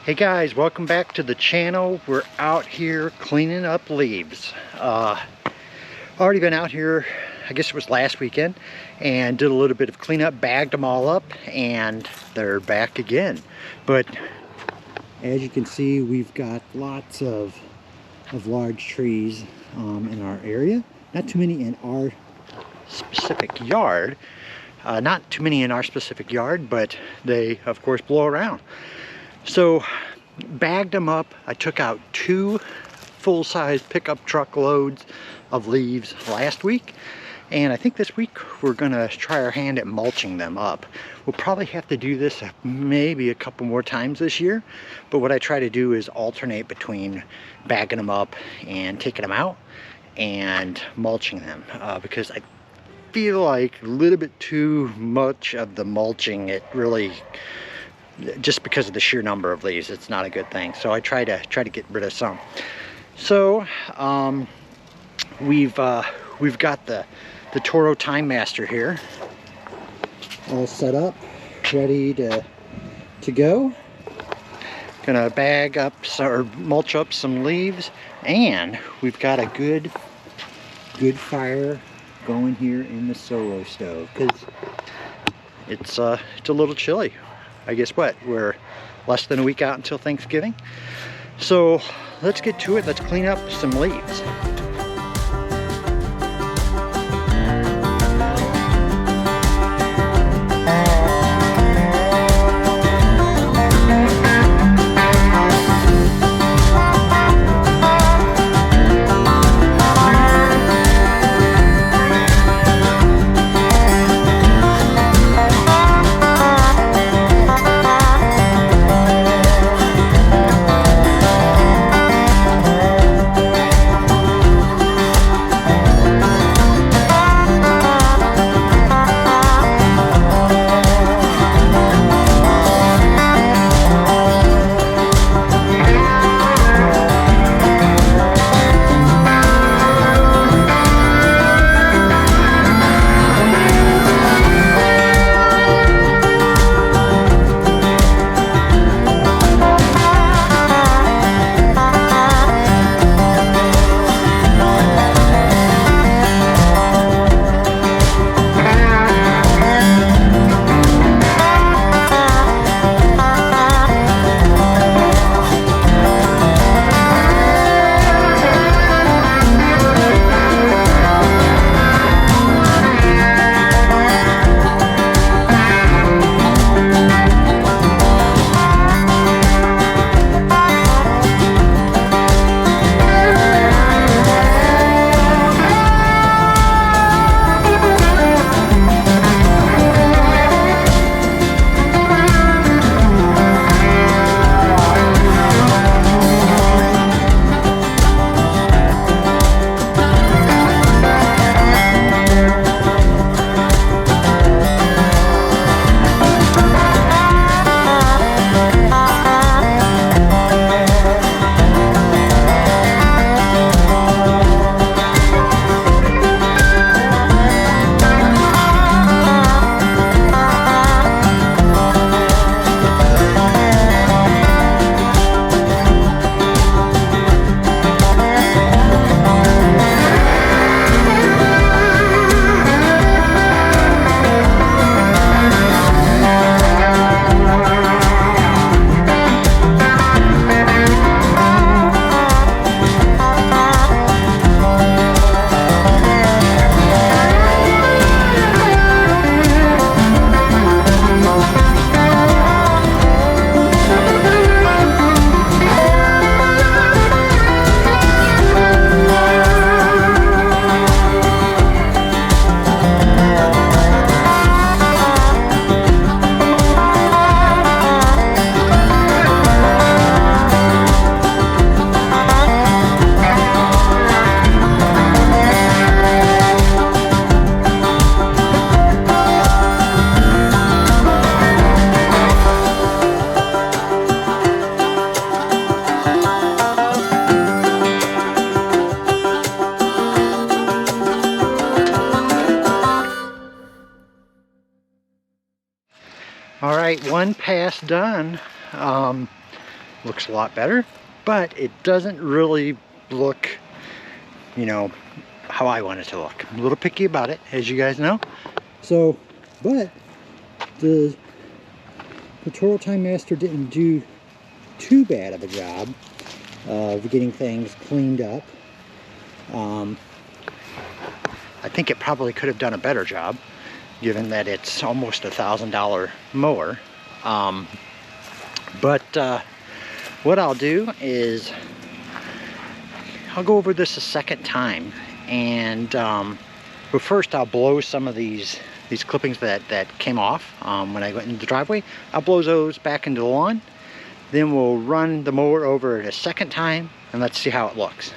Hey guys, welcome back to the channel. We're out here cleaning up leaves. Already been out here, I guess it was last weekend, and did a little bit of cleanup, bagged them all up, and they're back again. But as you can see, we've got lots of large trees in our area. Not too many in our specific yard. Not too many in our specific yard, but they of course blow around. So bagged them up. I took out 2 full-size pickup truck loads of leaves last week, and I think this week we're gonna try our hand at mulching them up. We'll probably have to do this maybe a couple more times this year, but what I try to do is alternate between bagging them up and taking them out and mulching them, because I feel like a little bit too much of the mulching, it really, just because of the sheer number of leaves, it's not a good thing. So I try to get rid of some. So we've got the Toro Time Master here all set up, ready to go. Gonna bag up or mulch up some leaves, and we've got a good fire going here in the solo stove because it's a little chilly. I guess what, we're less than a week out until Thanksgiving. So let's get to it. Let's clean up some leaves. All right, one pass done. looks a lot better, but it doesn't really look, you know, how I want it to look. I'm a little picky about it, as you guys know. So, but the Total Time Master didn't do too bad of a job of getting things cleaned up. I think it probably could have done a better job, given that it's almost $1,000 mower. But what I'll do is I'll go over this a second time, and but first I'll blow some of these clippings that came off when I went into the driveway. I'll blow those back into the lawn. Then we'll run the mower over it a second time, and let's see how it looks.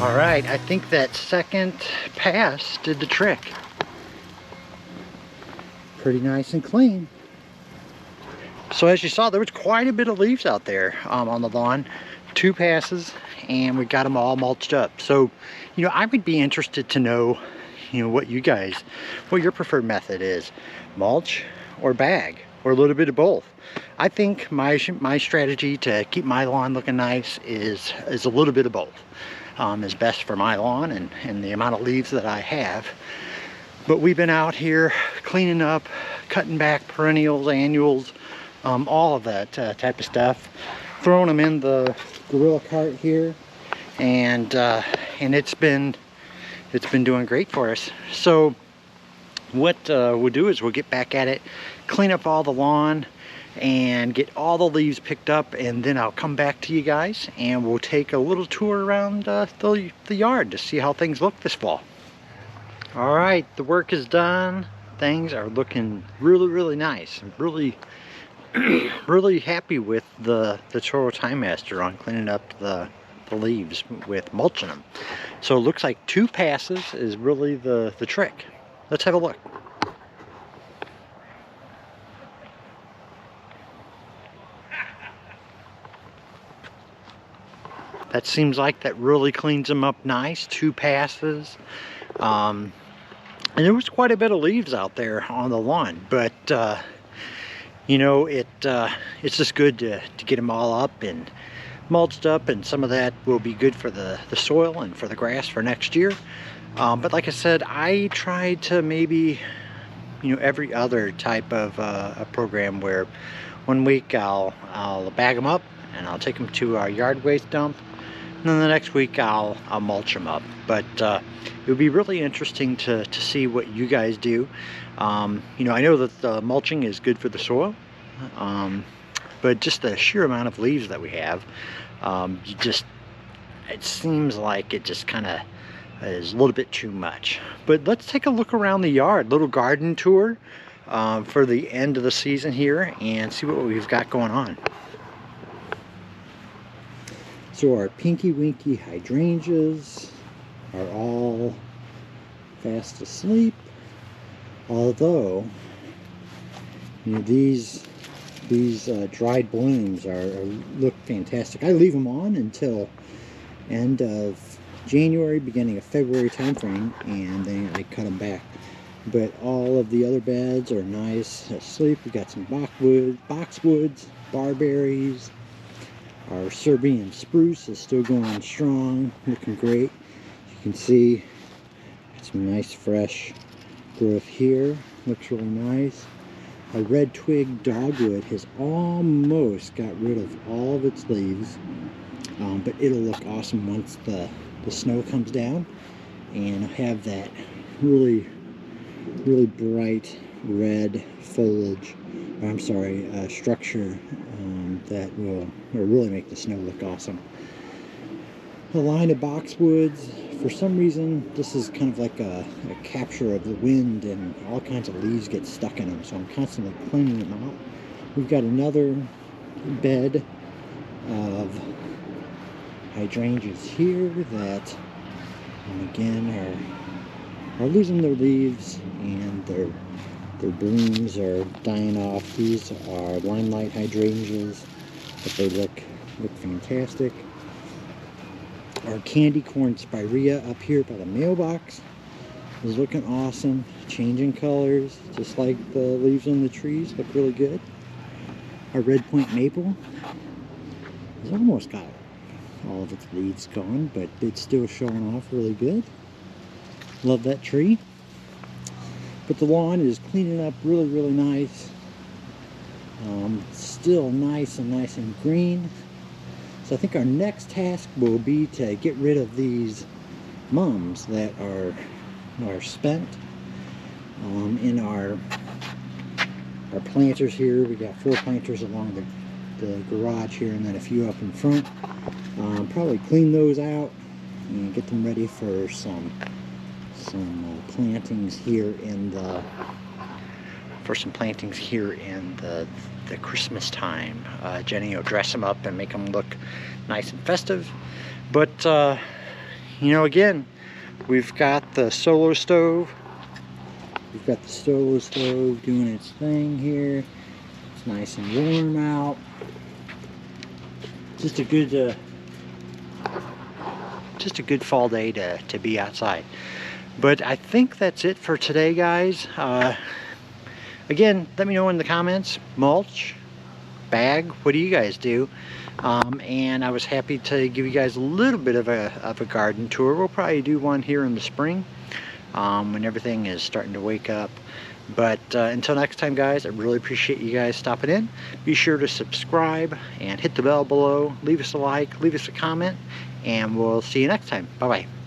Alright, I think that second pass did the trick. Pretty nice and clean. So as you saw, there was quite a bit of leaves out there on the lawn. 2 passes, and we got them all mulched up. So, you know, I would be interested to know, you know, what your preferred method is. Mulch or bag, or a little bit of both. I think my strategy to keep my lawn looking nice is a little bit of both. Is best for my lawn and the amount of leaves that I have. But we've been out here cleaning up, cutting back perennials, annuals, all of that type of stuff, throwing them in the gorilla cart here, and it's been doing great for us. So what we'll do is we'll get back at it, clean up all the lawn and get all the leaves picked up, and then I'll come back to you guys and we'll take a little tour around the yard to see how things look this fall. All right, the work is done. Things are looking really nice. I'm really really happy with the Toro Time Master on cleaning up the leaves with mulching them. So it looks like 2 passes is really the trick. Let's have a look. That seems like that really cleans them up nice. 2 passes. And there was quite a bit of leaves out there on the lawn, but you know, it's just good to get them all up and mulched up, and some of that will be good for the soil and for the grass for next year. But like I said, I try to maybe, you know, every other type of a program where 1 week I'll bag them up and I'll take them to our yard waste dump, and then the next week I'll mulch them up. But it would be really interesting to see what you guys do. You know, I know that the mulching is good for the soil, but just the sheer amount of leaves that we have, it seems like it just kind of is a little bit too much. But let's take a look around the yard, little garden tour for the end of the season here, and see what we've got going on. So our pinky winky hydrangeas are all fast asleep, although, you know, these dried blooms look fantastic. I leave them on until end of January, beginning of February time frame, and then I cut them back. But all of the other beds are nice asleep. We got some boxwoods, barberries. Our Serbian spruce is still going strong, looking great. You can see some nice fresh growth here. Looks really nice. A red twig dogwood has almost got rid of all of its leaves, but it'll look awesome once the snow comes down, and have that really bright red foliage, I'm sorry, structure that will really make the snow look awesome. A line of boxwoods. For some reason, this is kind of like a capture of the wind, and all kinds of leaves get stuck in them, so I'm constantly cleaning them out. We've got another bed of hydrangeas here that, again, are losing their leaves, and their blooms are dying off. These are limelight hydrangeas, but they look fantastic. Our candy corn spirea up here by the mailbox is looking awesome, changing colors, just like the leaves on the trees look really good. Our red point maple has almost got all of its leaves gone, but it's still showing off really good. Love that tree. But the lawn is cleaning up really nice. Still nice and green. So I think our next task will be to get rid of these mums that are spent. In our planters here, we got 4 planters along the garage here, and then a few up in front. Probably clean those out and get them ready for some plantings here in the Christmas time. Jenny will dress them up and make them look nice and festive. But you know, again, we've got the solo stove. We've got the solo stove doing its thing here. It's nice and warm out. Just a good fall day to be outside. But I think that's it for today, guys. Again, let me know in the comments, mulch, bag, what do you guys do? And I was happy to give you guys a little bit of a garden tour. We'll probably do one here in the spring. when everything is starting to wake up. But until next time, guys, I really appreciate you guys stopping in. Be sure to subscribe and hit the bell below. Leave us a like, leave us a comment, and we'll see you next time. Bye-bye.